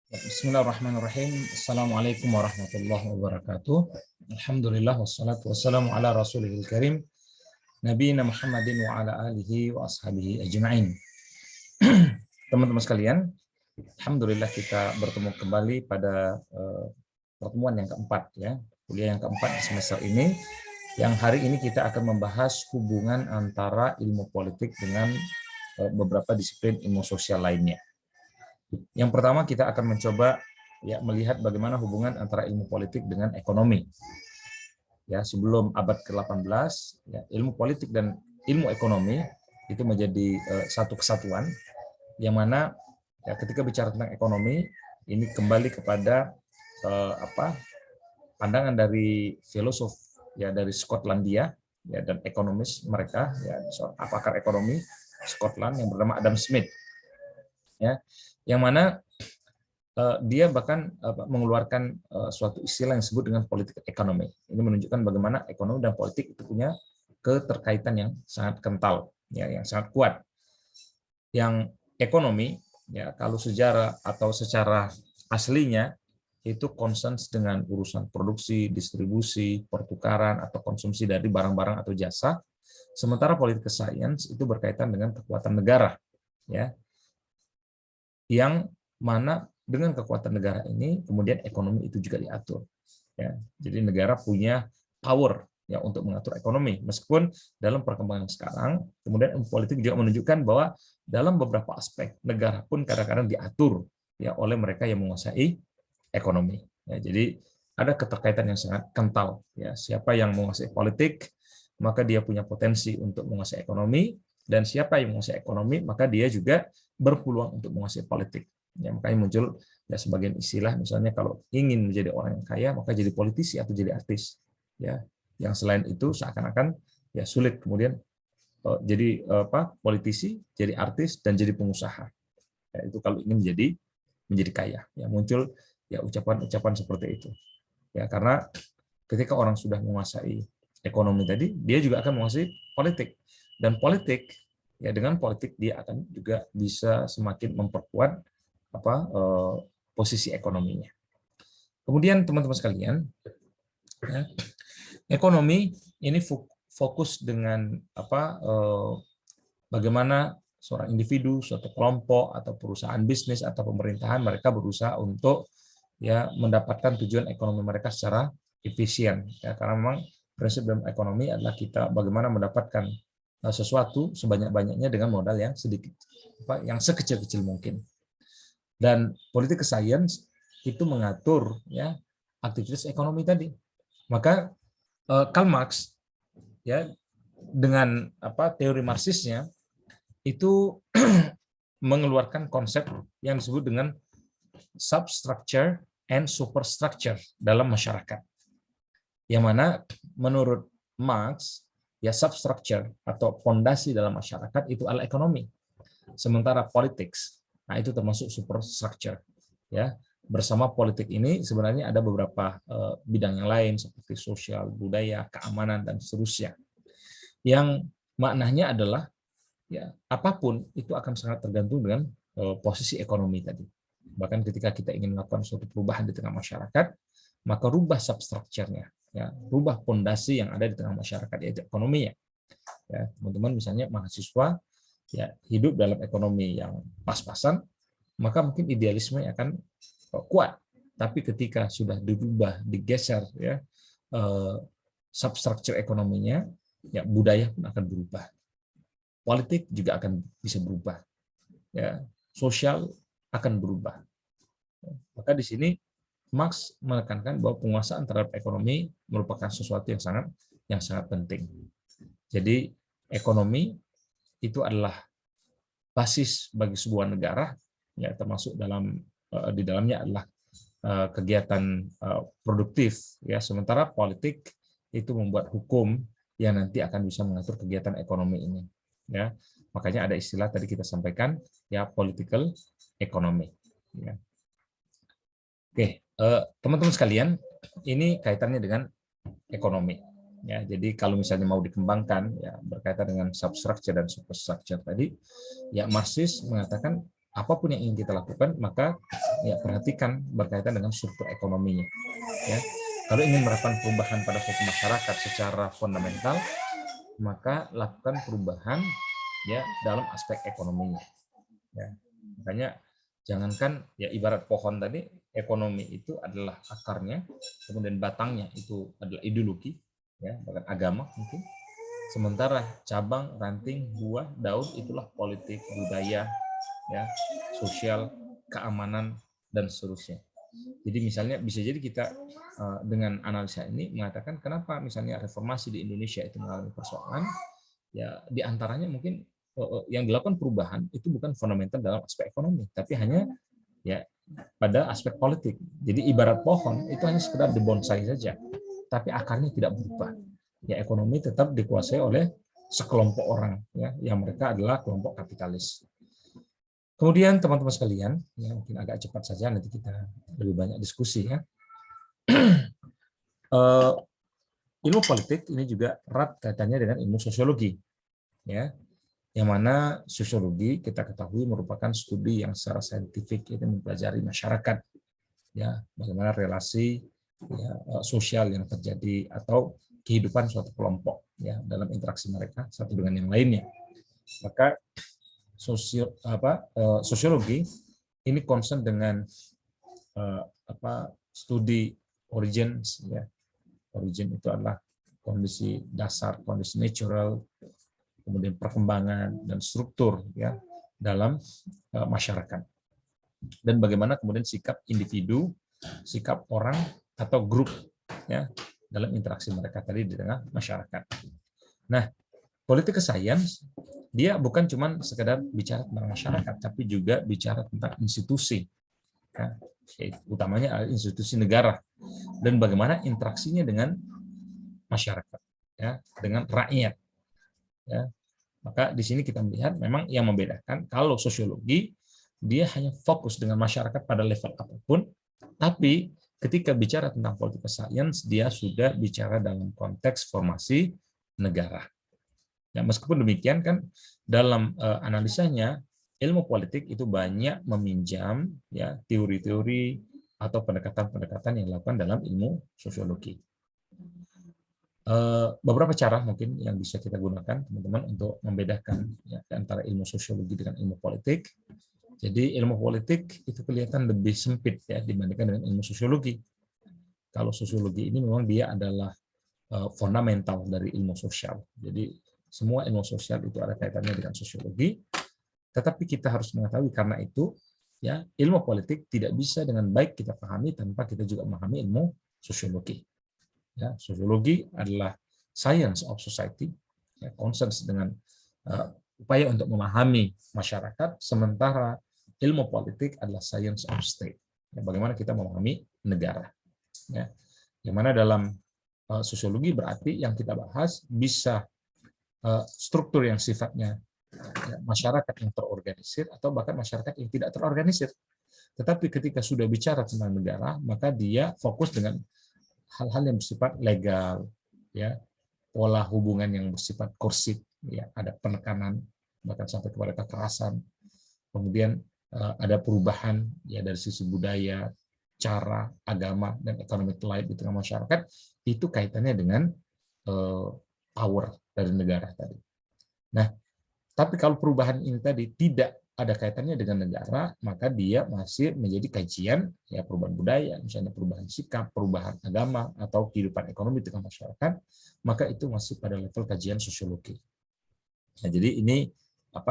Bismillahirrahmanirrahim. Assalamualaikum warahmatullahi wabarakatuh. Alhamdulillah wassalatu wassalamu ala rasulihil karim Nabiyina Muhammadin wa ala alihi wa ashabihi ajma'in. Teman-teman sekalian, alhamdulillah kita bertemu kembali pada pertemuan yang keempat, ya, kuliah yang keempat di semester ini. Yang hari ini kita akan membahas hubungan antara ilmu politik dengan beberapa disiplin ilmu sosial lainnya. Yang pertama kita akan mencoba melihat bagaimana hubungan antara ilmu politik dengan ekonomi. Ya, sebelum abad ke-18, ilmu politik dan ilmu ekonomi itu menjadi satu kesatuan, yang mana ketika bicara tentang ekonomi ini kembali kepada pandangan dari filosof dari Skotlandia dan ekonomis mereka, pakar ekonomi Scotland yang bernama Adam Smith. Yang mana dia bahkan mengeluarkan suatu istilah yang disebut dengan politik ekonomi. Ini menunjukkan bagaimana ekonomi dan politik itu punya keterkaitan yang sangat kental, yang sangat kuat. Yang ekonomi, kalau sejarah atau secara aslinya itu concern dengan urusan produksi, distribusi, pertukaran atau konsumsi dari barang-barang atau jasa. Sementara politik science itu berkaitan dengan kekuatan negara, yang mana dengan kekuatan negara ini kemudian ekonomi itu juga diatur. Jadi negara punya power untuk mengatur ekonomi. Meskipun dalam perkembangan sekarang, kemudian politik juga menunjukkan bahwa dalam beberapa aspek negara pun kadang-kadang diatur oleh mereka yang menguasai ekonomi. Jadi ada keterkaitan yang sangat kental. Siapa yang menguasai politik, maka dia punya potensi untuk menguasai ekonomi, dan siapa yang menguasai ekonomi, maka dia juga berpeluang untuk menguasai politik. Makanya muncul sebagian istilah, misalnya kalau ingin menjadi orang yang kaya, maka jadi politisi atau jadi artis. Yang selain itu seakan-akan sulit kemudian jadi politisi, jadi artis, dan jadi pengusaha. Itu kalau ingin menjadi kaya. Muncul ucapan-ucapan seperti itu. Karena ketika orang sudah menguasai ekonomi tadi, dia juga akan menguasai politik. Dan politik, dengan politik dia akan juga bisa semakin memperkuat posisi ekonominya. Kemudian teman-teman sekalian, ekonomi ini fokus dengan bagaimana seorang individu, suatu kelompok atau perusahaan bisnis atau pemerintahan mereka berusaha untuk mendapatkan tujuan ekonomi mereka secara efisien. Karena memang prinsip dalam ekonomi adalah kita bagaimana mendapatkan sesuatu sebanyak-banyaknya dengan modal yang sedikit, yang sekecil-kecil mungkin. Dan politik science itu mengatur aktivitas ekonomi tadi. Maka Karl Marx dengan teori Marxisnya itu mengeluarkan konsep yang disebut dengan substructure and superstructure dalam masyarakat. Yang mana menurut Marx substructure atau fondasi dalam masyarakat itu adalah ekonomi. Sementara politics, itu termasuk superstructure. Bersama politik ini sebenarnya ada beberapa bidang yang lain seperti sosial, budaya, keamanan, dan seterusnya. Yang maknanya adalah apapun itu akan sangat tergantung dengan posisi ekonomi tadi. Bahkan ketika kita ingin melakukan suatu perubahan di tengah masyarakat, maka rubah substructure-nya, rubah fondasi yang ada di tengah masyarakat, yaitu ekonominya. Teman-teman misalnya mahasiswa hidup dalam ekonomi yang pas-pasan, maka mungkin idealisme akan kuat. Tapi ketika sudah dirubah, digeser substructure ekonominya, budaya pun akan berubah. Politik juga akan bisa berubah. Sosial akan berubah. Maka di sini Marx menekankan bahwa penguasaan terhadap ekonomi merupakan sesuatu yang sangat penting. Jadi ekonomi itu adalah basis bagi sebuah negara, termasuk di dalamnya adalah kegiatan produktif. Sementara politik itu membuat hukum yang nanti akan bisa mengatur kegiatan ekonomi ini. Makanya ada istilah tadi kita sampaikan, political economy. Oke, teman-teman sekalian, ini kaitannya dengan ekonomi. Jadi kalau misalnya mau dikembangkan berkaitan dengan substructure dan superstructure tadi, Marxis mengatakan apapun yang ingin kita lakukan, maka ya perhatikan berkaitan dengan struktur ekonominya. Ya. Kalau ingin melakukan perubahan pada suatu masyarakat secara fundamental, maka lakukan perubahan ya dalam aspek ekonominya. Ya. Makanya jangankan ya ibarat pohon tadi, ekonomi itu adalah akarnya, kemudian batangnya itu adalah ideologi, ya bahkan agama mungkin. Sementara cabang, ranting, buah, daun itulah politik, budaya, ya, sosial, keamanan, dan seterusnya. Jadi misalnya bisa jadi kita dengan analisa ini mengatakan kenapa misalnya reformasi di Indonesia itu mengalami persoalan, ya diantaranya mungkin yang dilakukan perubahan itu bukan fundamental dalam aspek ekonomi, tapi hanya ya pada aspek politik. Jadi ibarat pohon itu hanya sekedar dibonsai saja, tapi akarnya tidak berubah. Ya ekonomi tetap dikuasai oleh sekelompok orang, ya yang mereka adalah kelompok kapitalis. Kemudian teman-teman sekalian, ya mungkin agak cepat saja nanti kita lebih banyak diskusi ya. Ilmu politik ini juga erat kaitannya dengan ilmu sosiologi, ya. Yang mana sosiologi kita ketahui merupakan studi yang secara saintifik itu mempelajari masyarakat, ya bagaimana relasi ya, sosial yang terjadi atau kehidupan suatu kelompok ya dalam interaksi mereka satu dengan yang lainnya. Maka sosiologi ini concern dengan studi origins ya. Origin itu adalah kondisi dasar, kondisi natural, kemudian perkembangan dan struktur ya dalam masyarakat. Dan bagaimana kemudian sikap individu, sikap orang atau grup ya dalam interaksi mereka tadi di tengah masyarakat. Nah, political science dia bukan cuma sekedar bicara tentang masyarakat, tapi juga bicara tentang institusi, ya, utamanya institusi negara dan bagaimana interaksinya dengan masyarakat, ya, dengan rakyat. Ya. Maka di sini kita melihat memang yang membedakan kalau sosiologi dia hanya fokus dengan masyarakat pada level apapun, tapi ketika bicara tentang political science, dia sudah bicara dalam konteks formasi negara. Ya, meskipun demikian kan dalam analisanya ilmu politik itu banyak meminjam ya teori-teori atau pendekatan-pendekatan yang dilakukan dalam ilmu sosiologi. Beberapa cara mungkin yang bisa kita gunakan teman-teman untuk membedakan ya, antara ilmu sosiologi dengan ilmu politik. Jadi ilmu politik itu kelihatan lebih sempit ya dibandingkan dengan ilmu sosiologi. Kalau sosiologi ini memang dia adalah fundamental dari ilmu sosial. Jadi semua ilmu sosial itu ada kaitannya dengan sosiologi. Tetapi kita harus mengetahui karena itu ya ilmu politik tidak bisa dengan baik kita pahami tanpa kita juga memahami ilmu sosiologi. Ya, sosiologi adalah science of society, ya, concerns dengan upaya untuk memahami masyarakat, sementara ilmu politik adalah science of state, ya, bagaimana kita memahami negara. Ya. Yang mana dalam sosiologi berarti yang kita bahas bisa struktur yang sifatnya ya, masyarakat yang terorganisir atau bahkan masyarakat yang tidak terorganisir. Tetapi ketika sudah bicara tentang negara, maka dia fokus dengan hal-hal yang bersifat legal, ya, pola hubungan yang bersifat korsif, ya, ada penekanan bahkan sampai kepada kekerasan, kemudian ada perubahan ya dari sisi budaya, cara, agama dan ekonomi lain di tengah masyarakat, itu kaitannya dengan power dari negara tadi. Nah, tapi kalau perubahan ini tadi tidak ada kaitannya dengan negara, maka dia masih menjadi kajian ya perubahan budaya, misalnya perubahan sikap, perubahan agama atau kehidupan ekonomi di tengah masyarakat, maka itu masih pada level kajian sosiologi. Nah, jadi ini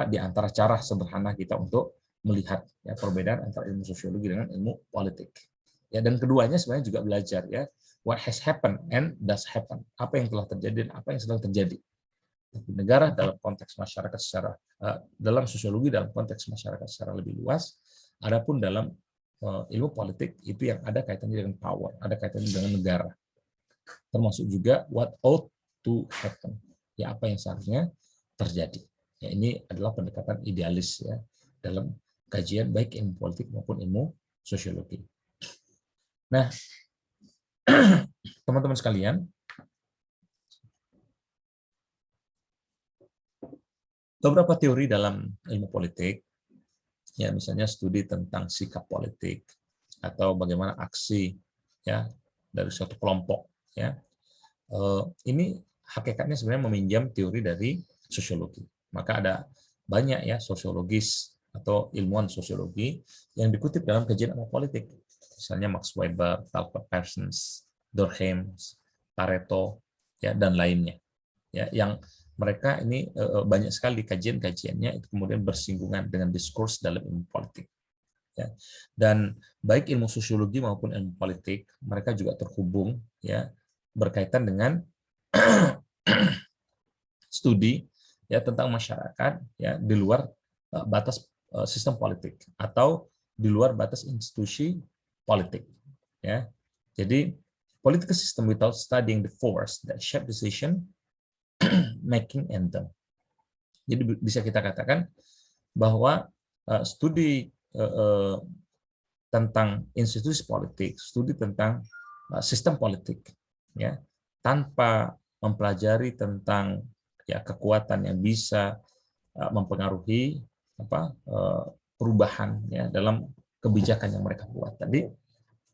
di antara cara sederhana kita untuk melihat ya perbedaan antara ilmu sosiologi dengan ilmu politik. Ya, dan keduanya sebenarnya juga belajar ya what has happened and does happen. Apa yang telah terjadi dan apa yang sedang terjadi. Negara dalam konteks masyarakat secara dalam sosiologi dalam konteks masyarakat secara lebih luas, adapun dalam ilmu politik itu yang ada kaitannya dengan power, ada kaitannya dengan negara, termasuk juga what ought to happen, ya apa yang seharusnya terjadi. Ya, ini adalah pendekatan idealis ya dalam kajian baik ilmu politik maupun ilmu sosiologi. Nah, teman-teman sekalian, beberapa teori dalam ilmu politik ya misalnya studi tentang sikap politik atau bagaimana aksi ya dari suatu kelompok ya. Ini hakikatnya sebenarnya meminjam teori dari sosiologi. Maka ada banyak ya sosiologis atau ilmuwan sosiologi yang dikutip dalam kajian ilmu politik. Misalnya Max Weber, Talcott Parsons, Durkheim, Pareto, ya dan lainnya. Ya, yang mereka ini banyak sekali kajian-kajiannya itu kemudian bersinggungan dengan diskurs dalam ilmu politik. Ya. Dan baik ilmu sosiologi maupun ilmu politik mereka juga terhubung ya berkaitan dengan studi ya tentang masyarakat ya di luar batas sistem politik atau di luar batas institusi politik ya. Jadi political system without studying the force that shape decision making and them. Jadi bisa kita katakan bahwa studi tentang institusi politik, studi tentang sistem politik, ya, tanpa mempelajari tentang ya kekuatan yang bisa mempengaruhi perubahan ya dalam kebijakan yang mereka buat tadi,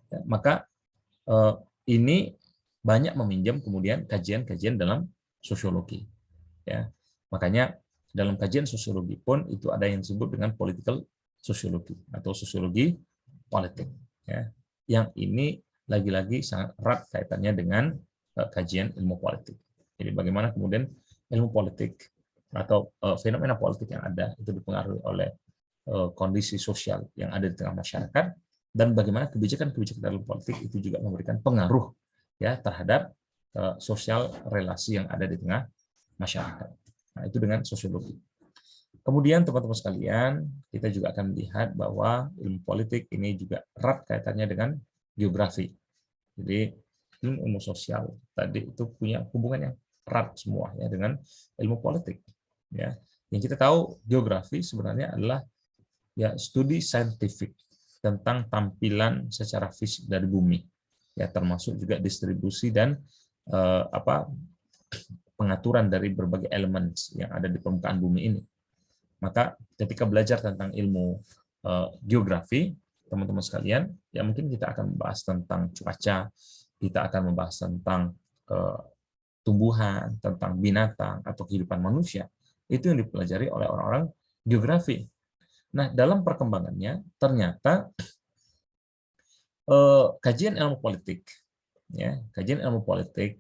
ya, maka ini banyak meminjam kemudian kajian-kajian dalam sosiologi, ya. Makanya dalam kajian sosiologi pun itu ada yang disebut dengan political sosiologi atau sosiologi politik, ya. Yang ini lagi-lagi sangat erat kaitannya dengan kajian ilmu politik. Jadi bagaimana kemudian ilmu politik atau fenomena politik yang ada itu dipengaruhi oleh kondisi sosial yang ada di tengah masyarakat, dan bagaimana kebijakan-kebijakan dalam politik itu juga memberikan pengaruh ya terhadap sosial relasi yang ada di tengah masyarakat. Nah, itu dengan sosiologi. Kemudian teman-teman sekalian, kita juga akan melihat bahwa ilmu politik ini juga erat kaitannya dengan geografi. Jadi ilmu sosial tadi itu punya hubungan yang erat semua ya dengan ilmu politik. Ya, yang kita tahu geografi sebenarnya adalah ya studi saintifik tentang tampilan secara fisik dari bumi, ya termasuk juga distribusi dan pengaturan dari berbagai elemen yang ada di permukaan bumi ini. Maka ketika belajar tentang ilmu geografi, teman-teman sekalian, ya mungkin kita akan membahas tentang cuaca, kita akan membahas tentang tumbuhan, tentang binatang atau kehidupan manusia. Itu yang dipelajari oleh orang-orang geografi. Nah, dalam perkembangannya ternyata kajian ilmu politik, ya, kajian ilmu politik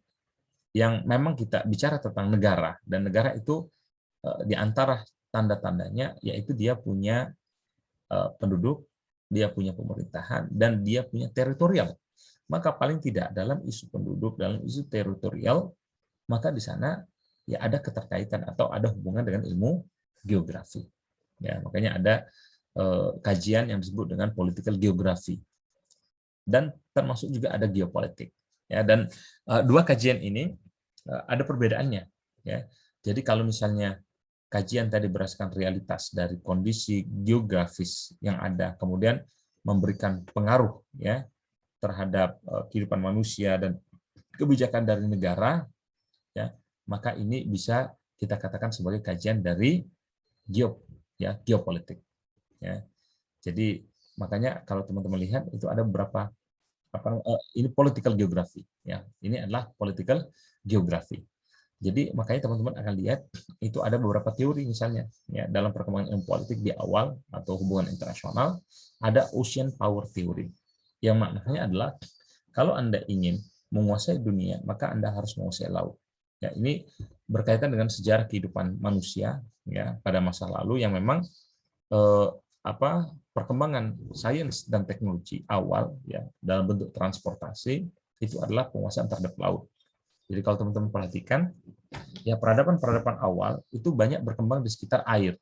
yang memang kita bicara tentang negara, dan negara itu di antara tanda-tandanya yaitu dia punya penduduk, dia punya pemerintahan, dan dia punya teritorial. Maka paling tidak dalam isu penduduk, dalam isu teritorial, maka di sana ya ada keterkaitan atau ada hubungan dengan ilmu geografi. Ya, makanya ada kajian yang disebut dengan political geography, dan termasuk juga ada geopolitik. Ya, dan dua kajian ini ada perbedaannya. Ya, jadi kalau misalnya kajian tadi berdasarkan realitas dari kondisi geografis yang ada, kemudian memberikan pengaruh ya terhadap kehidupan manusia dan kebijakan dari negara, ya, maka ini bisa kita katakan sebagai kajian dari geopolitik. Ya. Jadi makanya kalau teman-teman lihat itu ada beberapa ini political geography. Ya, ini adalah political geography. Jadi makanya teman-teman akan lihat itu ada beberapa teori misalnya ya dalam perkembangan ilmu politik di awal atau hubungan internasional ada ocean power theory yang maknanya adalah kalau Anda ingin menguasai dunia maka Anda harus menguasai laut. Ya, ini berkaitan dengan sejarah kehidupan manusia ya pada masa lalu yang memang perkembangan sains dan teknologi awal ya dalam bentuk transportasi itu adalah penguasaan terhadap laut. Jadi kalau teman-teman perhatikan, ya peradaban-peradaban awal itu banyak berkembang di sekitar air,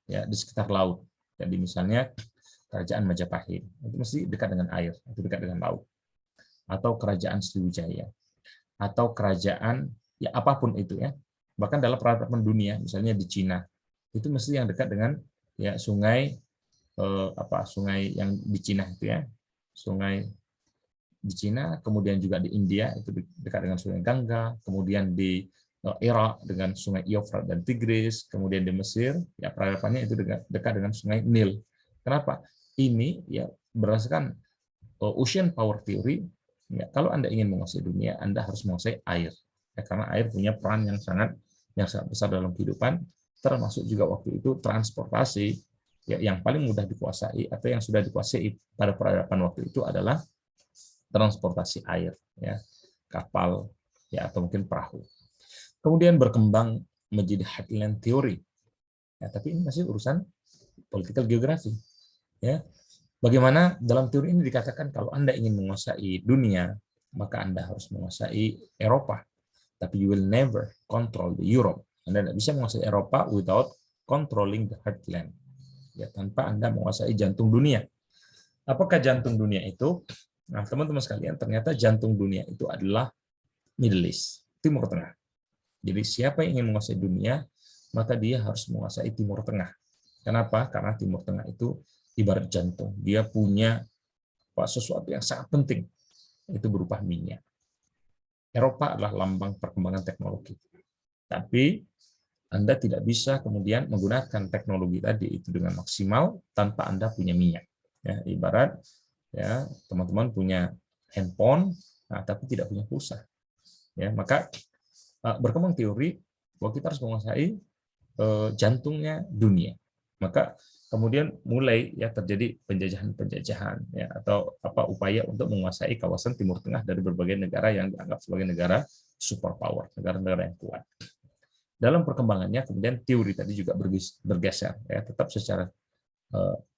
ya di sekitar laut. Jadi misalnya kerajaan Majapahit itu mesti dekat dengan air, itu dekat dengan laut. Atau kerajaan Sriwijaya, atau kerajaan ya apapun itu ya. Bahkan dalam peradaban dunia, misalnya di Cina, itu mesti yang dekat dengan ya sungai sungai yang di Cina itu ya, sungai di Cina, kemudian juga di India itu dekat dengan sungai Gangga, kemudian di Irak dengan sungai Euphrates dan Tigris, kemudian di Mesir ya peradabannya itu dekat dengan sungai Nil Kenapa? Ini ya berdasarkan ocean power theory, ya, kalau Anda ingin menguasai dunia, Anda harus menguasai air. Ya, karena air punya peran yang sangat besar dalam kehidupan, termasuk juga waktu itu transportasi, ya, yang paling mudah dikuasai atau yang sudah dikuasai pada peradaban waktu itu adalah transportasi air, ya, kapal, ya, atau mungkin perahu. Kemudian berkembang menjadi heartland theory. Ya, tapi ini masih urusan political geography. Ya, bagaimana dalam teori ini dikatakan kalau Anda ingin menguasai dunia, maka Anda harus menguasai Eropa. Tapi you will never control the Europe. Anda tidak bisa menguasai Eropa without controlling the heartland. Ya, tanpa Anda menguasai jantung dunia. Apakah jantung dunia itu? Nah, teman-teman sekalian, ternyata jantung dunia itu adalah Middle East, Timur Tengah. Jadi siapa yang ingin menguasai dunia, maka dia harus menguasai Timur Tengah. Kenapa? Karena Timur Tengah itu ibarat jantung. Dia punya sesuatu yang sangat penting, itu berupa minyak. Eropa adalah lambang perkembangan teknologi. Tapi Anda tidak bisa kemudian menggunakan teknologi tadi itu dengan maksimal tanpa Anda punya minyak. Ya, ibarat ya teman-teman punya handphone, nah, tapi tidak punya pulsa. Ya, maka berkembang teori bahwa kita harus menguasai jantungnya dunia. Maka kemudian mulai ya terjadi penjajahan-penjajahan ya atau upaya untuk menguasai kawasan Timur Tengah dari berbagai negara yang dianggap sebagai negara superpower, negara-negara yang kuat. Dalam perkembangannya kemudian teori tadi juga bergeser ya tetap secara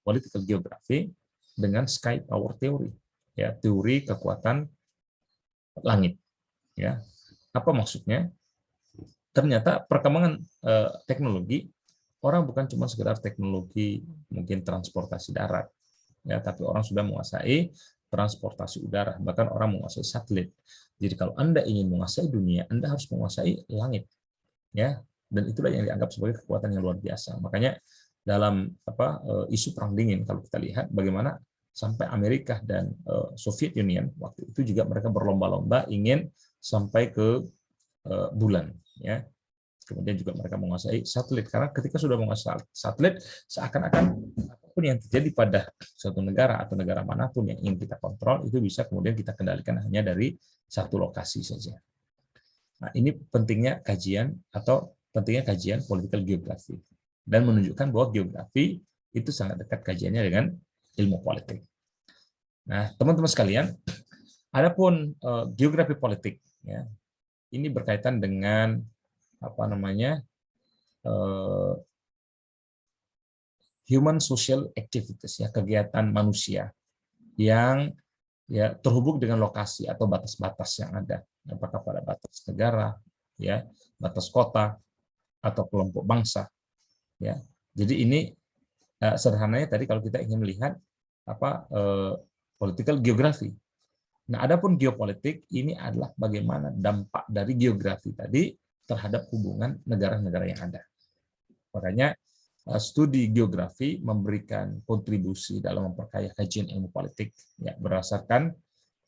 political geography dengan sky power theory, ya teori kekuatan langit. Ya, apa maksudnya? Ternyata perkembangan teknologi, orang bukan cuma sekedar teknologi mungkin transportasi darat, ya, tapi orang sudah menguasai transportasi udara, bahkan orang menguasai satelit. Jadi kalau Anda ingin menguasai dunia, Anda harus menguasai langit, ya, dan itulah yang dianggap sebagai kekuatan yang luar biasa. Makanya dalam isu perang dingin, kalau kita lihat bagaimana sampai Amerika dan Soviet Union waktu itu juga mereka berlomba-lomba ingin sampai ke bulan, ya. Kemudian juga mereka menguasai satelit, karena ketika sudah menguasai satelit, seakan-akan apapun yang terjadi pada suatu negara atau negara manapun yang ingin kita kontrol itu bisa kemudian kita kendalikan hanya dari satu lokasi saja. Nah, ini pentingnya kajian political geography dan menunjukkan bahwa geografi itu sangat dekat kajiannya dengan ilmu politik. Nah, teman-teman sekalian, adapun geografi politik, ya, ini berkaitan dengan human social activities, ya, kegiatan manusia yang ya terhubung dengan lokasi atau batas-batas yang ada, apakah pada batas negara, ya, batas kota atau kelompok bangsa, ya. Jadi ini sederhananya tadi kalau kita ingin melihat political geography. Nah, adapun geopolitik ini adalah bagaimana dampak dari geografi tadi terhadap hubungan negara-negara yang ada. Makanya studi geografi memberikan kontribusi dalam memperkaya kajian ilmu politik, ya, berdasarkan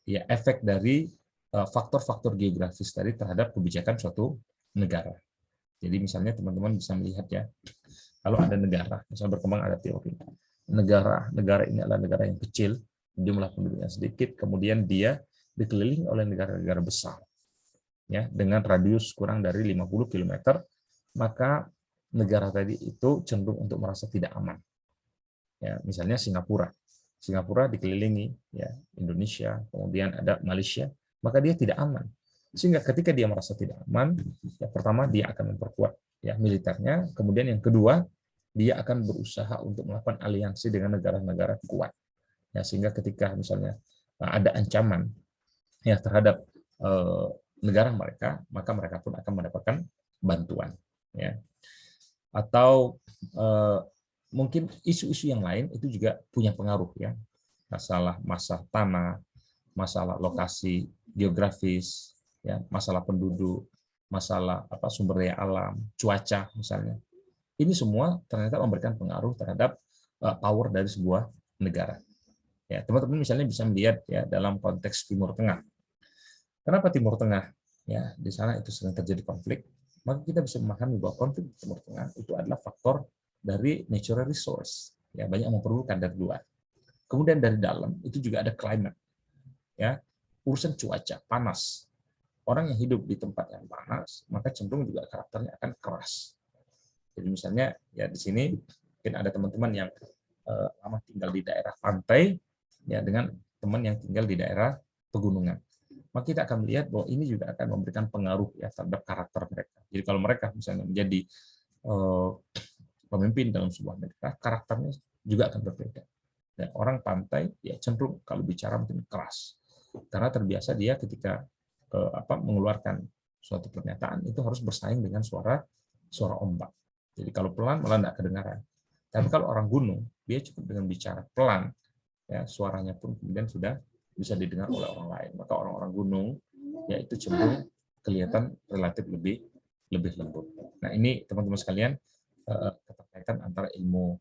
ya efek dari faktor-faktor geografis tadi terhadap kebijakan suatu negara. Jadi misalnya teman-teman bisa melihat ya, kalau ada negara, misalnya berkembang ada teori, negara ini adalah negara yang kecil, jumlah penduduknya sedikit, kemudian dia dikelilingi oleh negara-negara besar, ya, dengan radius kurang dari 50 km, maka negara tadi itu cenderung untuk merasa tidak aman. Ya, misalnya Singapura dikelilingi ya Indonesia, kemudian ada Malaysia, maka dia tidak aman. Sehingga ketika dia merasa tidak aman, ya pertama dia akan memperkuat ya militernya, kemudian yang kedua dia akan berusaha untuk melakukan aliansi dengan negara-negara kuat. Ya, sehingga ketika misalnya ada ancaman ya terhadap negara mereka, maka mereka pun akan mendapatkan bantuan. Ya. Atau mungkin isu-isu yang lain itu juga punya pengaruh, ya, masalah tanah, masalah lokasi geografis, ya, masalah penduduk, masalah sumber daya alam, cuaca misalnya. Ini semua ternyata memberikan pengaruh terhadap power dari sebuah negara. Ya, teman-teman misalnya bisa melihat ya dalam konteks Timur Tengah. Kenapa Timur Tengah? Ya, di sana itu sering terjadi konflik. Maka kita bisa memahami bahwa konflik di Timur Tengah itu adalah faktor dari natural resource. ya banyak yang memerlukan dari luar. Kemudian dari dalam itu juga ada climate, ya urusan cuaca panas. Orang yang hidup di tempat yang panas maka cenderung juga karakternya akan keras. Jadi misalnya ya di sini mungkin ada teman-teman yang lama tinggal di daerah pantai ya dengan teman yang tinggal di daerah pegunungan. Maka kita akan melihat bahwa ini juga akan memberikan pengaruh ya terhadap karakter mereka. Jadi kalau mereka misalnya menjadi pemimpin dalam sebuah negara, karakternya juga akan berbeda. Dan orang pantai ya cenderung kalau bicara mungkin keras, karena terbiasa dia ketika mengeluarkan suatu pernyataan itu harus bersaing dengan suara ombak. Jadi kalau pelan malah tidak kedengaran. Tapi kalau orang gunung, dia cukup dengan bicara pelan, ya suaranya pun kemudian sudah bisa didengar oleh orang lain. Maka orang-orang gunung ya itu cenderung kelihatan relatif lebih lembut. Nah ini teman-teman sekalian keterkaitan antara ilmu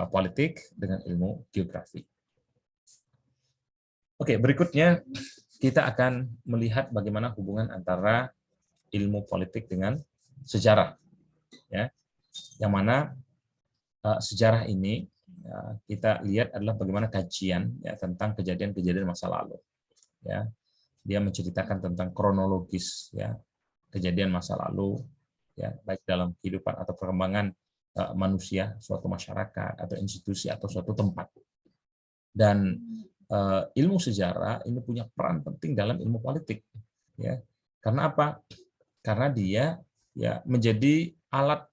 politik dengan ilmu geografi. Oke, berikutnya kita akan melihat bagaimana hubungan antara ilmu politik dengan sejarah, ya, yang mana sejarah ini kita lihat adalah bagaimana kajian ya tentang kejadian-kejadian masa lalu, ya, dia menceritakan tentang kronologis ya kejadian masa lalu, ya baik dalam kehidupan atau perkembangan manusia, suatu masyarakat atau institusi atau suatu tempat. Dan ilmu sejarah ini punya peran penting dalam ilmu politik, ya. Karena apa? Karena dia ya menjadi alat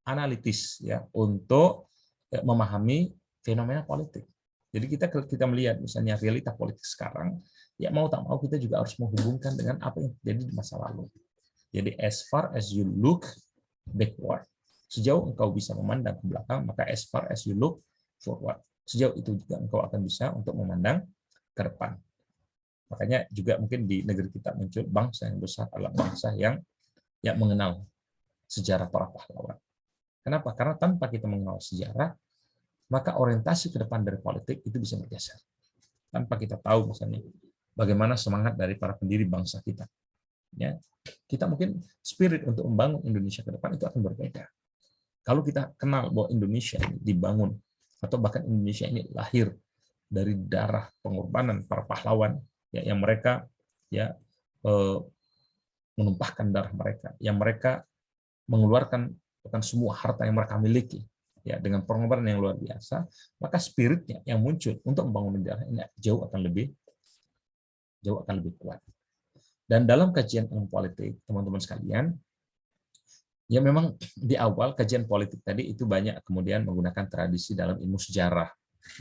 analitis ya untuk memahami fenomena politik. Jadi kita melihat misalnya realita politik sekarang, ya mau tak mau kita juga harus menghubungkan dengan apa yang terjadi di masa lalu. Jadi as far as you look backward, sejauh engkau bisa memandang ke belakang, maka as far as you look forward, sejauh itu juga engkau akan bisa untuk memandang ke depan. Makanya juga mungkin di negeri kita muncul bangsa yang besar adalah bangsa yang mengenal sejarah para pahlawan. Kenapa? Karena tanpa kita mengenal sejarah, maka orientasi ke depan dari politik itu bisa bergeser. Tanpa kita tahu misalnya bagaimana semangat dari para pendiri bangsa kita, ya, kita mungkin spirit untuk membangun Indonesia ke depan itu akan berbeda. Kalau kita kenal bahwa Indonesia ini dibangun atau bahkan Indonesia ini lahir dari darah pengorbanan para pahlawan ya, yang mereka ya menumpahkan darah mereka, yang mereka mengeluarkan bukan semua harta yang mereka miliki ya dengan pengorbanan yang luar biasa, maka spiritnya yang muncul untuk membangun negara ini jauh akan lebih kuat. Dan dalam kajian ilmu politik, teman-teman sekalian, ya memang di awal kajian politik tadi itu banyak kemudian menggunakan tradisi dalam ilmu sejarah,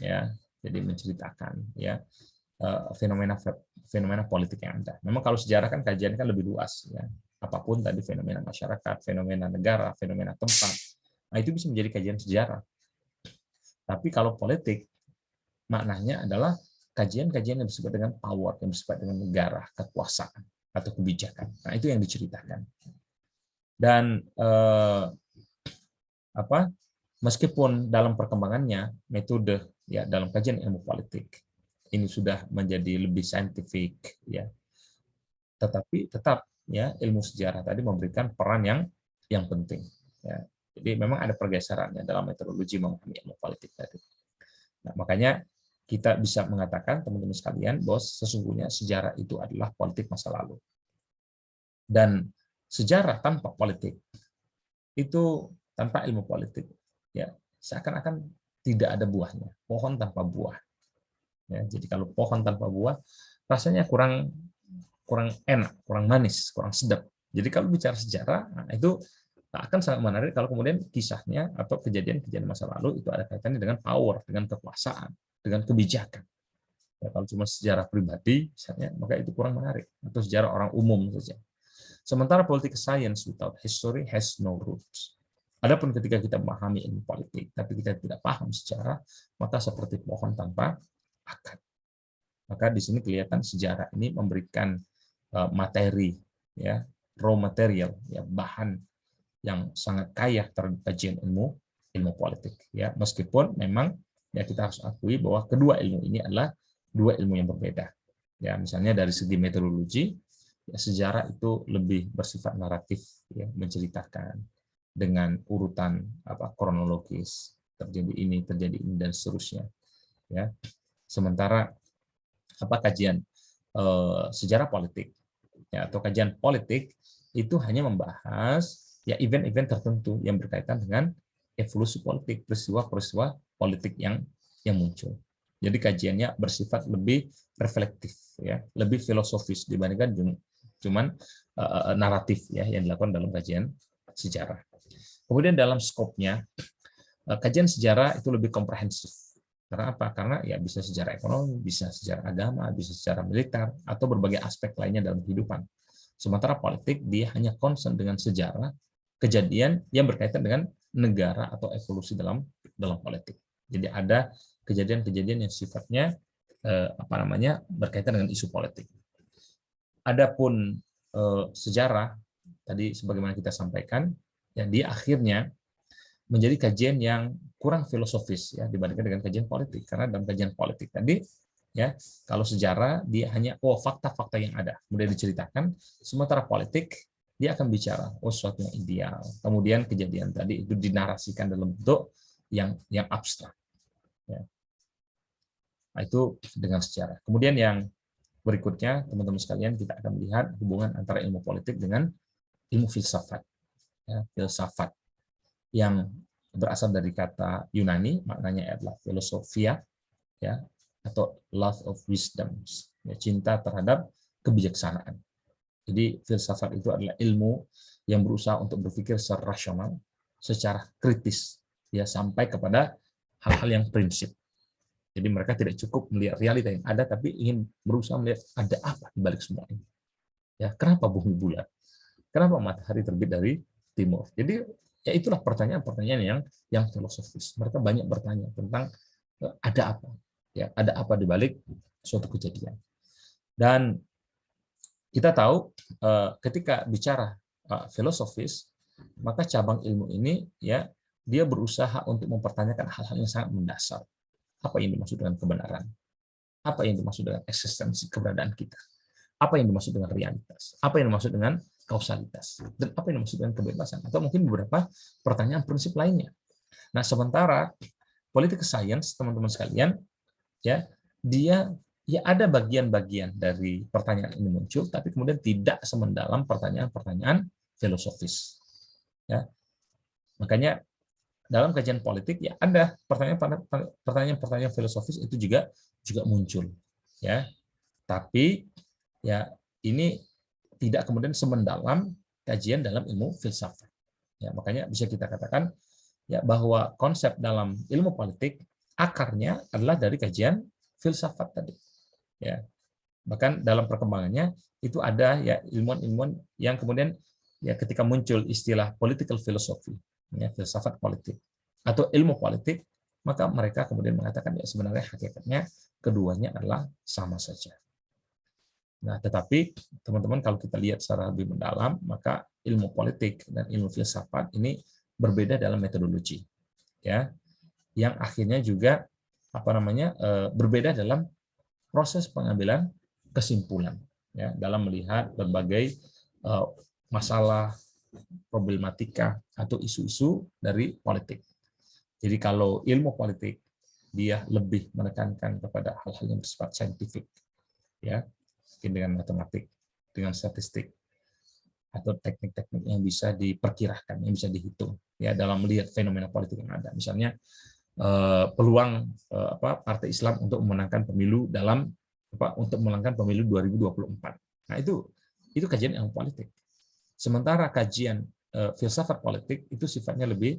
ya, jadi menceritakan ya fenomena politik yang ada. Memang kalau sejarah kan kajian kan lebih luas, ya, apapun tadi fenomena masyarakat, fenomena negara, fenomena tempat, nah itu bisa menjadi kajian sejarah. Tapi kalau politik maknanya adalah kajian-kajian yang bersifat dengan power, yang bersifat dengan negara, kekuasaan atau kebijakan. Nah itu yang diceritakan. Dan meskipun dalam perkembangannya metode ya dalam kajian ilmu politik ini sudah menjadi lebih saintifik, ya, tetapi tetap ya ilmu sejarah tadi memberikan peran yang penting. Ya. Jadi memang ada pergeserannya dalam metodologi memahami ilmu politik tadi. Nah, makanya kita bisa mengatakan teman-teman sekalian bahwa sesungguhnya sejarah itu adalah politik masa lalu. Dan sejarah tanpa politik itu tanpa ilmu politik ya seakan-akan tidak ada buahnya, pohon tanpa buah ya. Jadi kalau pohon tanpa buah rasanya kurang enak, kurang manis, kurang sedap. Jadi kalau bicara sejarah nah itu akan sangat menarik kalau kemudian kisahnya atau kejadian-kejadian masa lalu itu ada kaitannya dengan power, dengan kekuasaan, dengan kebijakan. Ya, kalau cuma sejarah pribadi misalnya maka itu kurang menarik, atau sejarah orang umum saja. Sementara political science without history has no roots. Adapun ketika kita memahami ilmu politik, tapi kita tidak paham sejarah, maka seperti pohon tanpa akar. Maka di sini kelihatan sejarah ini memberikan materi, ya, raw material, ya, bahan yang sangat kaya terhadap kajian ilmu politik. Ya, meskipun memang ya kita harus akui bahwa kedua ilmu ini adalah dua ilmu yang berbeda. Ya, misalnya dari segi metodologi, ya, sejarah itu lebih bersifat naratif, ya, menceritakan dengan urutan kronologis. terjadi ini dan seterusnya. Ya. Sementara kajian sejarah politik ya, atau kajian politik itu hanya membahas ya event-event tertentu yang berkaitan dengan evolusi politik, peristiwa-peristiwa politik yang muncul. Jadi kajiannya bersifat lebih reflektif ya, lebih filosofis dibandingkan cuman naratif ya yang dilakukan dalam kajian sejarah. Kemudian dalam skopnya kajian sejarah itu lebih komprehensif. Karena apa? Karena ya bisa sejarah ekonomi, bisa sejarah agama, bisa sejarah militer, atau berbagai aspek lainnya dalam kehidupan. Sementara politik dia hanya concern dengan sejarah kejadian yang berkaitan dengan negara atau evolusi dalam politik. Jadi ada kejadian-kejadian yang sifatnya berkaitan dengan isu politik. Adapun sejarah tadi sebagaimana kita sampaikan, ya dia akhirnya menjadi kajian yang kurang filosofis ya dibandingkan dengan kajian politik, karena dalam kajian politik tadi ya kalau sejarah dia hanya fakta-fakta yang ada kemudian diceritakan, sementara politik dia akan bicara sesuatu yang ideal, kemudian kejadian tadi itu dinarasikan dalam bentuk yang abstrak ya. Nah, itu dengan sejarah. Kemudian yang berikutnya teman-teman sekalian, kita akan melihat hubungan antara ilmu politik dengan ilmu filsafat ya, filsafat yang berasal dari kata Yunani, maknanya adalah filosofia ya, atau love of wisdom ya, cinta terhadap kebijaksanaan. Jadi filsafat itu adalah ilmu yang berusaha untuk berpikir secara rasional, secara kritis ya, sampai kepada hal-hal yang prinsip. Jadi mereka tidak cukup melihat realita yang ada, tapi ingin berusaha melihat ada apa di balik semua ini. Ya, kenapa bumi bulat? Kenapa matahari terbit dari timur? Jadi ya itulah pertanyaan-pertanyaan yang filosofis. Mereka banyak bertanya tentang ada apa, ya ada apa di balik suatu kejadian. Dan kita tahu ketika bicara filosofis, maka cabang ilmu ini ya dia berusaha untuk mempertanyakan hal-hal yang sangat mendasar. Apa yang dimaksud dengan kebenaran? Apa yang dimaksud dengan eksistensi keberadaan kita? Apa yang dimaksud dengan realitas? Apa yang dimaksud dengan kausalitas? Dan apa yang dimaksud dengan kebebasan? Atau mungkin beberapa pertanyaan prinsip lainnya. Nah, sementara political science, teman-teman sekalian, ya dia ya ada bagian-bagian dari pertanyaan ini muncul, tapi kemudian tidak semendalam pertanyaan-pertanyaan filosofis. Ya, makanya dalam kajian politik ya ada pertanyaan-pertanyaan filosofis itu juga muncul ya, tapi ya ini tidak kemudian semendalam kajian dalam ilmu filsafat ya. Makanya bisa kita katakan ya bahwa konsep dalam ilmu politik akarnya adalah dari kajian filsafat tadi ya. Bahkan dalam perkembangannya itu ada ya ilmuwan-ilmuwan yang kemudian ya ketika muncul istilah political philosophy ya, filsafat politik atau ilmu politik, maka mereka kemudian mengatakan ya sebenarnya hakikatnya keduanya adalah sama saja. Nah, tetapi teman-teman kalau kita lihat secara lebih mendalam, maka ilmu politik dan ilmu filsafat ini berbeda dalam metodologi, ya, yang akhirnya juga berbeda dalam proses pengambilan kesimpulan, ya, dalam melihat berbagai masalah, problematika atau isu-isu dari politik. Jadi kalau ilmu politik dia lebih menekankan kepada hal-hal yang bersifat saintifik, ya, mungkin dengan matematik, dengan statistik, atau teknik-teknik yang bisa diperkirakan, yang bisa dihitung, ya, dalam melihat fenomena politik yang ada. Misalnya peluang Partai Islam untuk memenangkan pemilu untuk memenangkan pemilu 2024. Nah itu kajian ilmu politik. Sementara kajian filsafat politik itu sifatnya lebih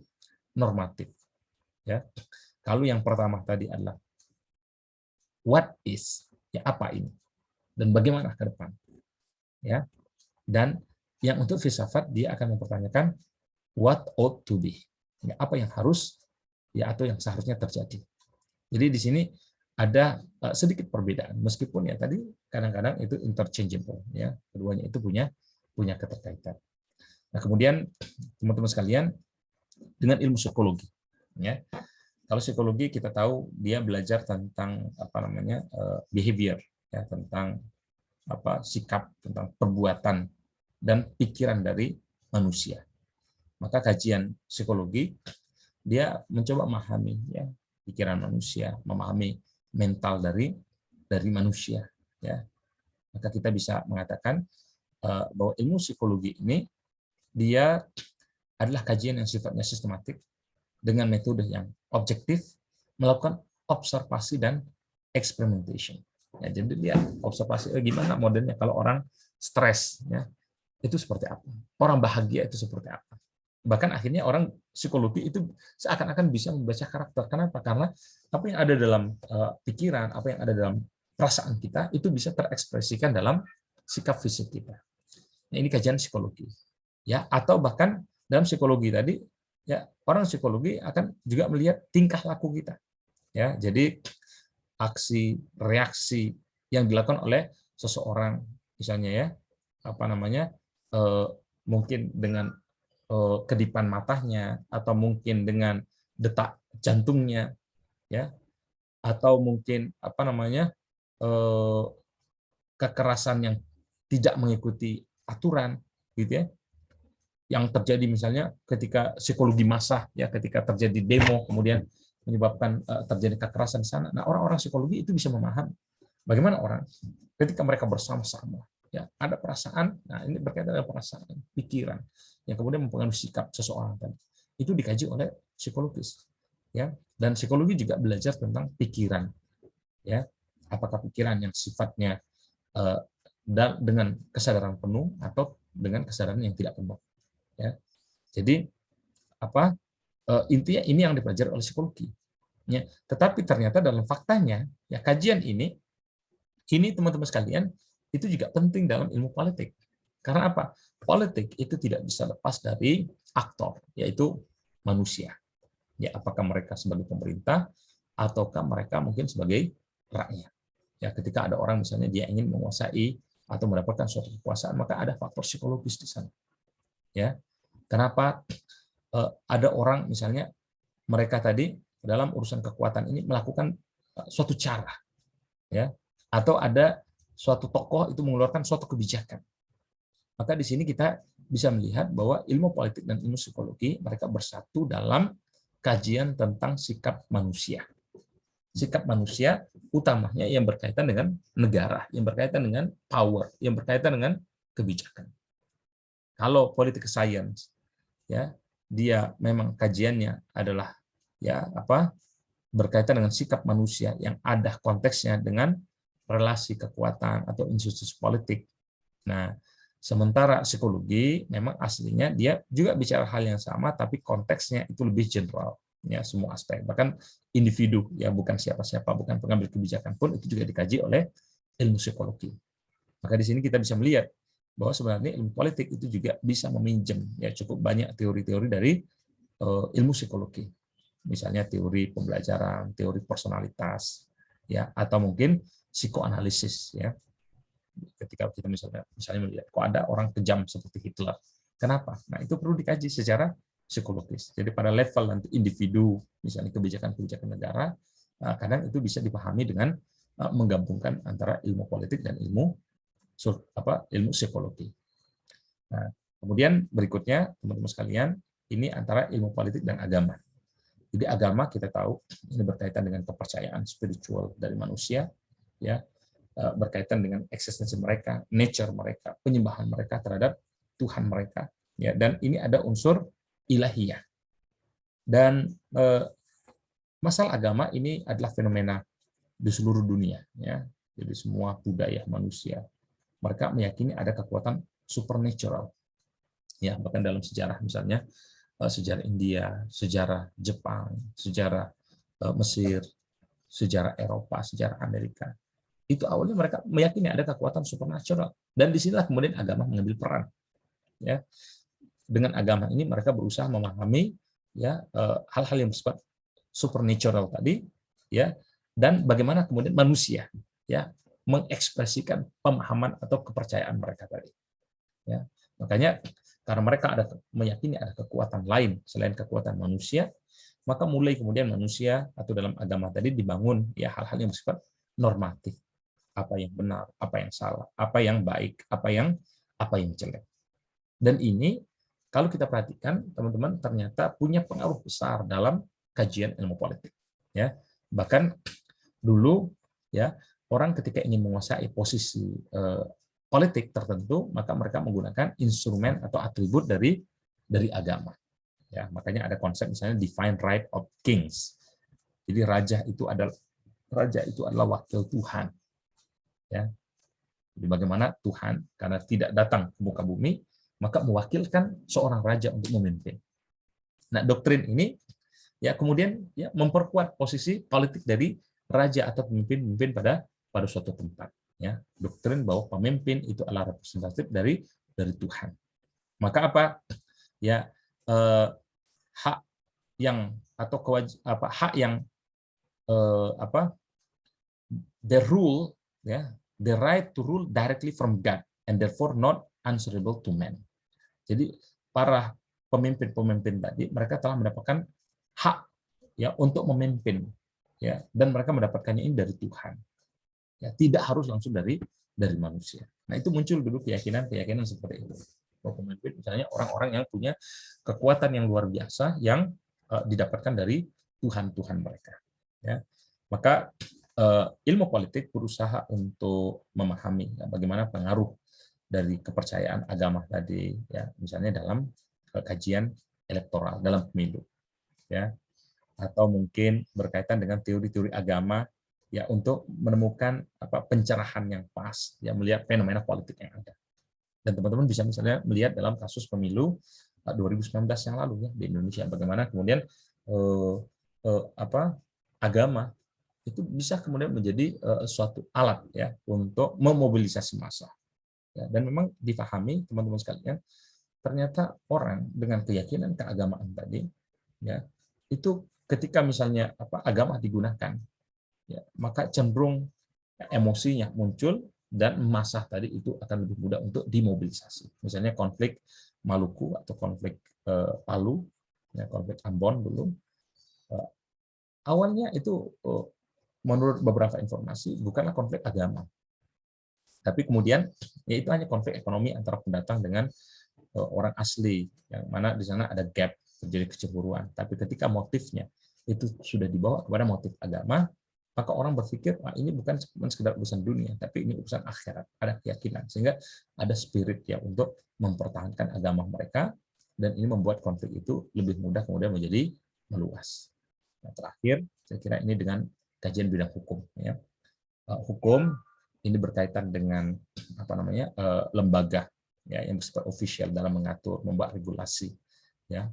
normatif. Ya, kalau yang pertama tadi adalah what is, ya apa ini, dan bagaimana ke depan, ya. Dan yang untuk filsafat dia akan mempertanyakan what ought to be, ya, apa yang harus, ya, atau yang seharusnya terjadi. Jadi di sini ada sedikit perbedaan, meskipun ya tadi kadang-kadang itu interchangeable, ya, keduanya itu punya keterkaitan. Nah, kemudian teman-teman sekalian, dengan ilmu psikologi, ya, kalau psikologi kita tahu dia belajar tentang behavior, ya, tentang sikap, tentang perbuatan dan pikiran dari manusia. Maka kajian psikologi dia mencoba memahami ya pikiran manusia, memahami mental dari manusia ya. Maka kita bisa mengatakan bahwa ilmu psikologi ini dia adalah kajian yang sifatnya sistematik dengan metode yang objektif, melakukan observasi dan experimentation. Ya, jadi dia observasi gimana modelnya kalau orang stres ya, itu seperti apa? Orang bahagia itu seperti apa? Bahkan akhirnya orang psikologi itu seakan-akan bisa membaca karakter. Kenapa? Karena apa yang ada dalam pikiran, apa yang ada dalam perasaan kita itu bisa terekspresikan dalam sikap fisik kita. Nah, ini kajian psikologi. Ya, atau bahkan dalam psikologi tadi ya orang psikologi akan juga melihat tingkah laku kita. Ya, jadi aksi, reaksi yang dilakukan oleh seseorang misalnya ya, apa namanya? Mungkin dengan kedipan matanya atau mungkin dengan detak jantungnya ya, atau mungkin apa namanya? Kekerasan yang tidak mengikuti aturan gitu ya, yang terjadi misalnya ketika psikologi massa ya, ketika terjadi demo kemudian menyebabkan terjadi kekerasan di sana. Nah, orang-orang psikologi itu bisa memahami bagaimana orang ketika mereka bersama-sama ya ada perasaan. Nah, ini berkaitan dengan perasaan, pikiran yang kemudian mempengaruhi sikap seseorang tadi. Itu dikaji oleh psikologis ya, dan psikologi juga belajar tentang pikiran ya, apakah pikiran yang sifatnya dan dengan kesadaran penuh atau dengan kesadaran yang tidak penuh ya. Jadi apa intinya ini yang dipelajari oleh psikologi ya. Tetapi ternyata dalam faktanya ya kajian ini teman-teman sekalian itu juga penting dalam ilmu politik. Karena apa? Politik itu tidak bisa lepas dari aktor, yaitu manusia. Ya, apakah mereka sebagai pemerintah ataukah mereka mungkin sebagai rakyat. Ya, ketika ada orang misalnya dia ingin menguasai atau mendapatkan suatu kekuasaan, maka ada faktor psikologis di sana. Ya, kenapa ada orang misalnya mereka tadi dalam urusan kekuatan ini melakukan suatu cara, ya, atau ada suatu tokoh itu mengeluarkan suatu kebijakan. Maka di sini kita bisa melihat bahwa ilmu politik dan ilmu psikologi mereka bersatu dalam kajian tentang sikap manusia. Sikap manusia utamanya yang berkaitan dengan negara, yang berkaitan dengan power, yang berkaitan dengan kebijakan. Kalau political science ya, dia memang kajiannya adalah ya apa? Berkaitan dengan sikap manusia yang ada konteksnya dengan relasi kekuatan atau institusi politik. Nah, sementara psikologi memang aslinya dia juga bicara hal yang sama tapi konteksnya itu lebih general. Ya, semua aspek, bahkan individu ya, bukan siapa-siapa, bukan pengambil kebijakan pun itu juga dikaji oleh ilmu psikologi. Maka di sini kita bisa melihat bahwa sebenarnya ilmu politik itu juga bisa meminjam ya cukup banyak teori-teori dari ilmu psikologi. Misalnya teori pembelajaran, teori personalitas ya, atau mungkin psikoanalisis ya. Ketika kita misalnya melihat kok ada orang kejam seperti Hitler. Kenapa? Nah, itu perlu dikaji secara psikologis. Jadi pada level nanti individu, misalnya kebijakan-kebijakan negara, kadang itu bisa dipahami dengan menggabungkan antara ilmu politik dan ilmu psikologi. Nah, kemudian berikutnya teman-teman sekalian, ini antara ilmu politik dan agama. Jadi agama kita tahu ini berkaitan dengan kepercayaan spiritual dari manusia, ya, berkaitan dengan eksistensi mereka, nature mereka, penyembahan mereka terhadap Tuhan mereka, ya, dan ini ada unsur ilahiyah. Dan masalah agama ini adalah fenomena di seluruh dunia, ya. Jadi semua budaya manusia mereka meyakini ada kekuatan supernatural, ya, bahkan dalam sejarah misalnya sejarah India, sejarah Jepang, sejarah Mesir, sejarah Eropa, sejarah Amerika, itu awalnya mereka meyakini ada kekuatan supernatural, dan disinilah kemudian agama mengambil peran, ya. Dengan agama ini mereka berusaha memahami ya hal-hal yang bersifat supernatural tadi, ya, dan bagaimana kemudian manusia ya mengekspresikan pemahaman atau kepercayaan mereka tadi, ya. Makanya karena mereka meyakini ada kekuatan lain selain kekuatan manusia, maka mulai kemudian manusia atau dalam agama tadi dibangun ya hal-hal yang bersifat normatif, apa yang benar, apa yang salah, apa yang baik, apa yang jelek. Dan ini kalau kita perhatikan, teman-teman, ternyata punya pengaruh besar dalam kajian ilmu politik. Ya, bahkan dulu ya orang ketika ingin menguasai posisi politik tertentu, maka mereka menggunakan instrumen atau atribut dari agama. Ya, makanya ada konsep misalnya divine right of kings. Jadi raja itu adalah wakil Tuhan. Ya. Jadi bagaimana Tuhan karena tidak datang ke muka bumi, maka mewakilkan seorang raja untuk memimpin. Nah, doktrin ini ya kemudian ya memperkuat posisi politik dari raja atau pemimpin pada suatu tempat. Ya, doktrin bahwa pemimpin itu adalah representatif dari Tuhan. Maka apa? Ya hak yang atau hak yang the rule ya the right to rule directly from God and therefore not answerable to man. Jadi para pemimpin-pemimpin tadi mereka telah mendapatkan hak ya untuk memimpin ya dan mereka mendapatkannya ini dari Tuhan. Ya, tidak harus langsung dari manusia. Nah, itu muncul dulu keyakinan seperti itu. Bahwa pemimpin misalnya orang-orang yang punya kekuatan yang luar biasa yang didapatkan dari Tuhan mereka. Ya. Maka ilmu politik berusaha untuk memahami ya, bagaimana pengaruh dari kepercayaan agama tadi, ya, misalnya dalam kajian elektoral dalam pemilu, ya, atau mungkin berkaitan dengan teori-teori agama, ya, untuk menemukan pencerahan yang pas, ya, melihat fenomena politik yang ada. Dan teman-teman bisa misalnya melihat dalam kasus pemilu 2019 yang lalu ya di Indonesia, bagaimana kemudian agama itu bisa kemudian menjadi suatu alat ya untuk memobilisasi massa. Ya, dan memang dipahami teman-teman sekalian, ternyata orang dengan keyakinan keagamaan tadi, ya itu ketika misalnya agama digunakan, ya maka cenderung emosinya muncul dan massa tadi itu akan lebih mudah untuk dimobilisasi. Misalnya konflik Maluku atau konflik Palu, ya, konflik Ambon dulu, awalnya itu menurut beberapa informasi bukanlah konflik agama, tapi kemudian ya itu hanya konflik ekonomi antara pendatang dengan orang asli, yang mana di sana ada gap, terjadi kecemburuan. Tapi ketika motifnya itu sudah dibawa kepada motif agama, maka orang berpikir, wah, ini bukan sekedar urusan dunia, tapi ini urusan akhirat, ada keyakinan, sehingga ada spirit ya untuk mempertahankan agama mereka, dan ini membuat konflik itu lebih mudah kemudian menjadi meluas. Nah, terakhir, saya kira ini dengan kajian bidang hukum. Ya. Hukum ini berkaitan dengan lembaga ya yang bersifat official dalam mengatur, membuat regulasi, ya,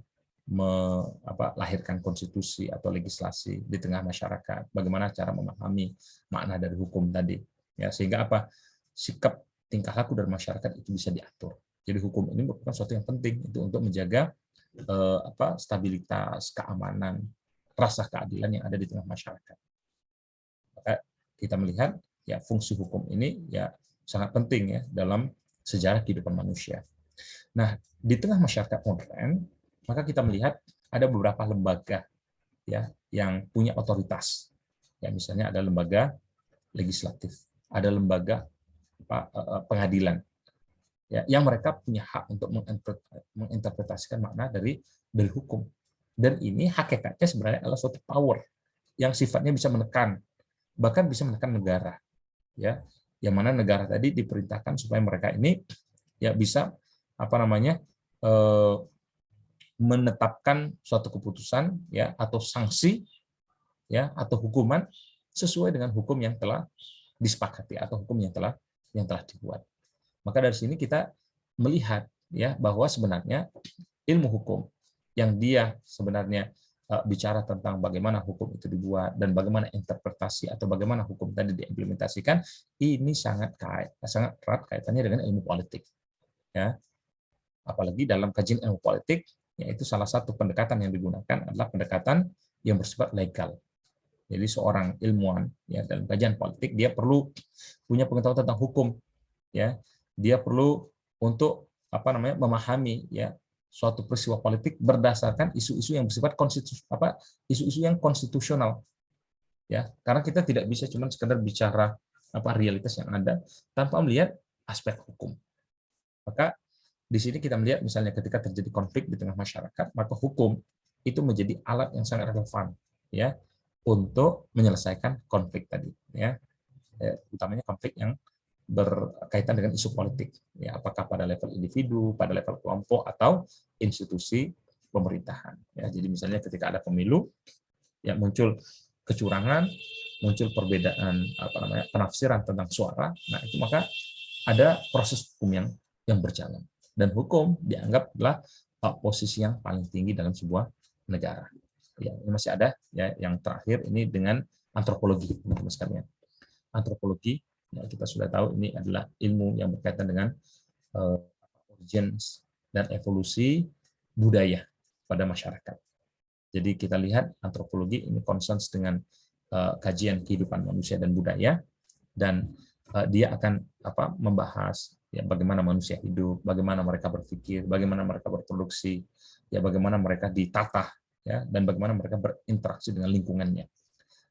lahirkan konstitusi atau legislasi di tengah masyarakat. Bagaimana cara memahami makna dari hukum tadi, ya, sehingga sikap tingkah laku dari masyarakat itu bisa diatur. Jadi hukum ini merupakan sesuatu yang penting itu untuk menjaga stabilitas, keamanan, rasa keadilan yang ada di tengah masyarakat. Maka kita melihat ya fungsi hukum ini ya sangat penting ya dalam sejarah kehidupan manusia. Nah, di tengah masyarakat modern, maka kita melihat ada beberapa lembaga ya yang punya otoritas. Ya, misalnya ada lembaga legislatif, ada lembaga pengadilan. Ya, yang mereka punya hak untuk menginterpretasikan makna dari hukum. Dan ini hakikatnya sebenarnya adalah suatu power yang sifatnya bisa menekan, bahkan bisa menekan negara. Ya, yang mana negara tadi diperintahkan supaya mereka ini ya bisa menetapkan suatu keputusan ya atau sanksi ya atau hukuman sesuai dengan hukum yang telah disepakati atau hukum yang telah dibuat. Maka dari sini kita melihat ya bahwa sebenarnya ilmu hukum yang dia sebenarnya bicara tentang bagaimana hukum itu dibuat dan bagaimana interpretasi atau bagaimana hukum tadi diimplementasikan, ini sangat erat kaitannya dengan ilmu politik. Ya. Apalagi dalam kajian ilmu politik, yaitu salah satu pendekatan yang digunakan adalah pendekatan yang bersifat legal. Jadi seorang ilmuwan ya dalam kajian politik dia perlu punya pengetahuan tentang hukum, ya. Dia perlu untuk memahami ya suatu peristiwa politik berdasarkan isu-isu yang bersifat isu-isu yang konstitusional, ya, karena kita tidak bisa cuma sekedar bicara realitas yang ada tanpa melihat aspek hukum. Maka di sini kita melihat misalnya ketika terjadi konflik di tengah masyarakat, maka hukum itu menjadi alat yang sangat relevan ya untuk menyelesaikan konflik tadi ya. Utamanya konflik yang berkaitan dengan isu politik ya, apakah pada level individu, pada level kelompok atau institusi pemerintahan ya. Jadi misalnya ketika ada pemilu ya muncul kecurangan, muncul perbedaan penafsiran tentang suara, nah itu maka ada proses hukum yang berjalan, dan hukum dianggap adalah posisi yang paling tinggi dalam sebuah negara. Ya, ini masih ada ya yang terakhir ini dengan antropologi, teman-teman sekalian. Antropologi ya, kita sudah tahu ini adalah ilmu yang berkaitan dengan origins dan evolusi budaya pada masyarakat. Jadi kita lihat antropologi ini concern dengan kajian kehidupan manusia dan budaya, dan dia akan membahas ya bagaimana manusia hidup, bagaimana mereka berpikir, bagaimana mereka berproduksi, ya bagaimana mereka ditata ya, dan bagaimana mereka berinteraksi dengan lingkungannya.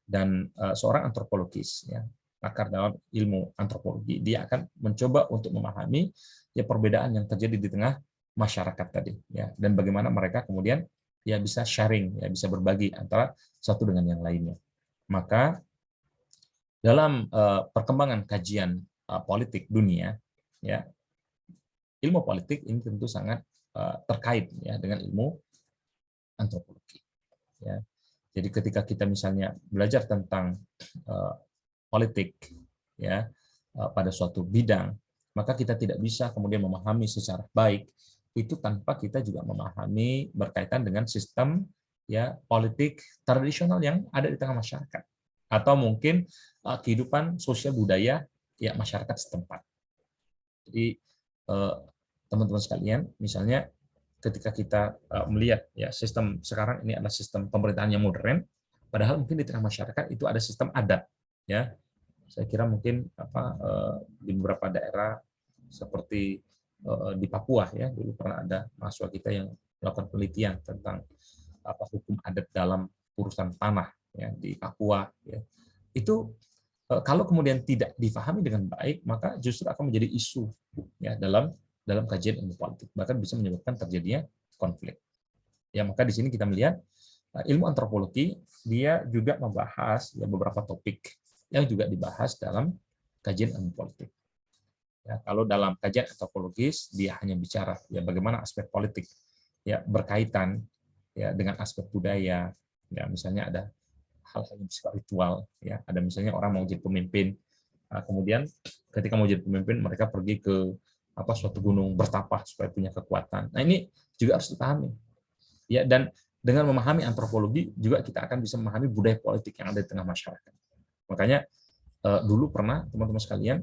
Dan seorang antropologis ya, pakar dalam ilmu antropologi, dia akan mencoba untuk memahami ya perbedaan yang terjadi di tengah masyarakat tadi ya, dan bagaimana mereka kemudian ya bisa sharing, ya bisa berbagi antara satu dengan yang lainnya. Maka dalam perkembangan kajian politik dunia, ya ilmu politik ini tentu sangat terkait ya dengan ilmu antropologi. Ya. Jadi ketika kita misalnya belajar tentang politik ya pada suatu bidang, maka kita tidak bisa kemudian memahami secara baik itu tanpa kita juga memahami berkaitan dengan sistem ya politik tradisional yang ada di tengah masyarakat, atau mungkin kehidupan sosial budaya ya masyarakat setempat. Jadi teman-teman sekalian, misalnya ketika kita melihat ya sistem sekarang ini adalah sistem pemerintahan yang modern, padahal mungkin di tengah masyarakat itu ada sistem adat ya. Saya kira mungkin di beberapa daerah seperti di Papua ya, dulu pernah ada mahasiswa kita yang melakukan penelitian tentang hukum adat dalam urusan tanah ya di Papua ya. Itu kalau kemudian tidak difahami dengan baik, maka justru akan menjadi isu ya dalam kajian ilmu politik, bahkan bisa menyebabkan terjadinya konflik. Ya, maka di sini kita melihat ilmu antropologi dia juga membahas ya beberapa topik yang juga dibahas dalam kajian ilmu politik. Ya, kalau dalam kajian antropologis dia hanya bicara ya bagaimana aspek politik ya berkaitan ya dengan aspek budaya. Ya, misalnya ada hal-hal yang spiritual ya, ada misalnya orang mau jadi pemimpin, kemudian ketika mau jadi pemimpin mereka pergi ke suatu gunung bertapa supaya punya kekuatan. Nah, ini juga harus dipahami. Ya, dan dengan memahami antropologi juga kita akan bisa memahami budaya politik yang ada di tengah masyarakat. Makanya dulu pernah teman-teman sekalian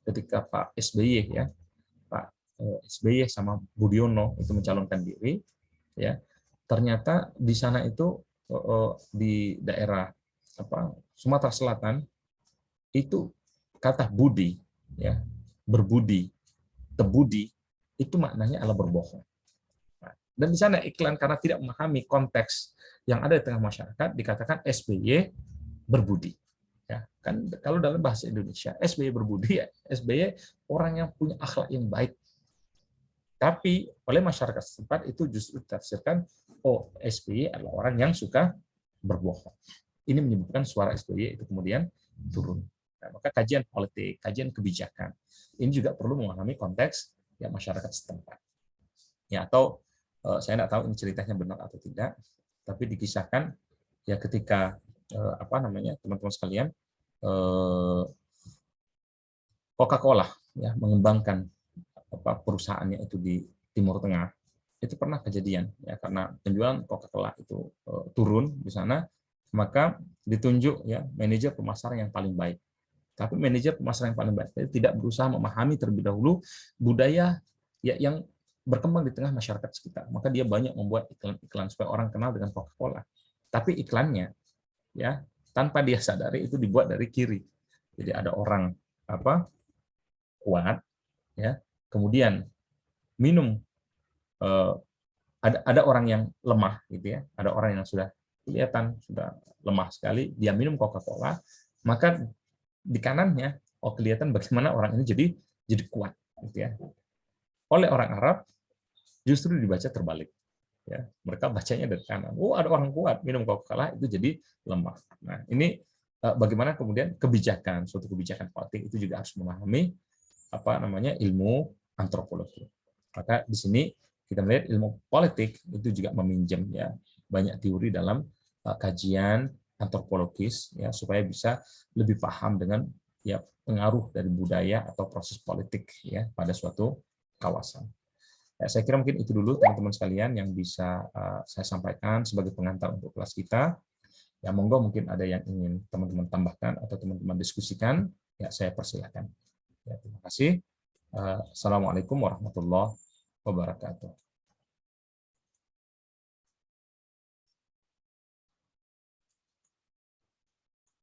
ketika Pak SBY ya, Pak SBY sama Budiono itu mencalonkan diri ya, ternyata di sana itu di daerah Sumatera Selatan itu kata budi ya, berbudi, tebudi itu maknanya adalah berbohong. Dan di sana iklan karena tidak memahami konteks yang ada di tengah masyarakat dikatakan SBY berbudi. Ya, kan kalau dalam bahasa Indonesia SBY berbudi ya, SBY orang yang punya akhlak yang baik. Tapi oleh masyarakat setempat itu justru ditafsirkan SBY adalah orang yang suka berbohong. Ini menyebabkan suara SBY itu kemudian turun. Nah, maka kajian politik, kajian kebijakan ini juga perlu memahami konteks ya masyarakat setempat. Ya, atau saya tidak tahu ini ceritanya benar atau tidak, tapi dikisahkan ya ketika teman-teman sekalian, Coca-Cola ya mengembangkan perusahaannya itu di Timur Tengah, itu pernah kejadian ya karena penjualan Coca-Cola itu turun di sana, maka ditunjuk ya manajer pemasaran yang paling baik. Tapi manajer pemasaran yang paling baik itu tidak berusaha memahami terlebih dahulu budaya ya yang berkembang di tengah masyarakat sekitar. Maka dia banyak membuat iklan-iklan supaya orang kenal dengan Coca-Cola. Tapi iklannya ya tanpa dia sadari itu dibuat dari kiri. Jadi ada orang kuat ya, kemudian minum, ada orang yang lemah gitu ya, ada orang yang sudah kelihatan sudah lemah sekali, dia minum Coca-Cola, maka di kanannya kelihatan bagaimana orang ini jadi kuat gitu ya. Oleh orang Arab justru dibaca terbalik. Ya, mereka bacanya dari kanan. Oh, ada orang kuat minum Coca-Cola itu jadi lemah. Nah, ini bagaimana kemudian kebijakan, suatu kebijakan politik itu juga harus memahami apa namanya ilmu antropologi. Maka di sini kita melihat ilmu politik itu juga meminjam ya banyak teori dalam kajian antropologis ya supaya bisa lebih paham dengan ya pengaruh dari budaya atau proses politik ya pada suatu kawasan. Ya, saya kira mungkin itu dulu teman-teman sekalian yang bisa saya sampaikan sebagai pengantar untuk kelas kita. Ya, monggo mungkin ada yang ingin teman-teman tambahkan atau teman-teman diskusikan, ya saya persilahkan. Ya, terima kasih. Assalamualaikum warahmatullahi wabarakatuh.